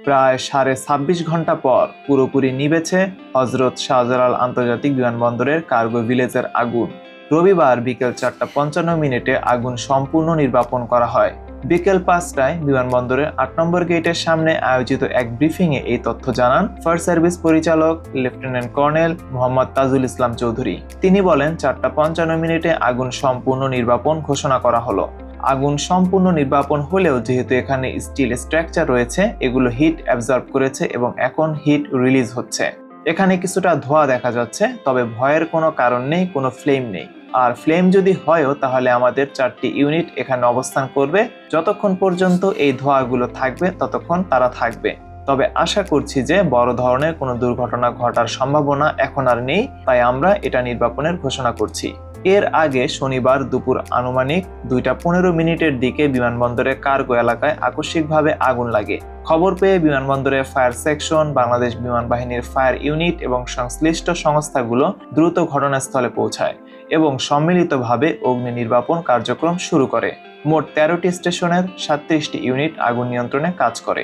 প্রায় 26.5 ঘন্টা পর পুরোপুরি নিভেছে হজরত শাহজালাল আন্তর্জাতিক বিমানবন্দরের কার্গো ভিলেজের আগুন। রবিবার বিকেল 4:55 আগুন সম্পূর্ণ নির্বাপন করা হয়। বিকেল 5টায় বিমানবন্দরের 8 নম্বর গেটের সামনে আয়োজিত এক ব্রিফিংয়ে এই তথ্য জানান ফায়ার সার্ভিস পরিচালক লেফটেন্যান্ট কর্নেল মোহাম্মদ তাজুল ইসলাম চৌধুরী। তিনি বলেন 4:55 আগুন সম্পূর্ণ নির্বাপন ঘোষণা করা হলো। আগুন সম্পূর্ণ নির্বাপন হলেও যেহেতু এখানে স্টিল স্ট্রাকচার রয়েছে, এগুলো হিট অ্যাবজর্ব করেছে এবং এখন হিট রিলিজ হচ্ছে। এখানে কিছুটা ধোঁয়া দেখা যাচ্ছে, তবে ভয়ের কোনো কারণ নেই, কোনো ফ্লেম নেই। আর ফ্লেম যদি হয়ও তাহলে আমাদের 4টি ইউনিট এখানে অবস্থান করবে। যতক্ষণ পর্যন্ত এই ধোঁয়াগুলো থাকবে ততক্ষণ তারা থাকবে। তবে আশা করছি যে বড় ধরনের কোনো দুর্ঘটনা ঘটার সম্ভাবনা এখন আর নেই, তাই আমরা এটা নির্বাপনের ঘোষণা করছি। এর আগে শনিবার দুপুর আনুমানিক 2:15 দিকে বিমানবন্দরের কার্গো এলাকায় আকস্মিকভাবে আগুন লাগে। খবর পেয়ে বিমানবন্দরের ফায়ার সেকশন, বাংলাদেশ বিমান বাহিনীর ফায়ার ইউনিট এবং সংশ্লিষ্ট সংস্থাগুলো দ্রুত ঘটনাস্থলে পৌঁছায় এবং সম্মিলিতভাবে অগ্নি নির্বাপন কার্যক্রম শুরু করে। মোট 13টি স্টেশনের 37টি ইউনিট আগুন নিয়ন্ত্রণে কাজ করে।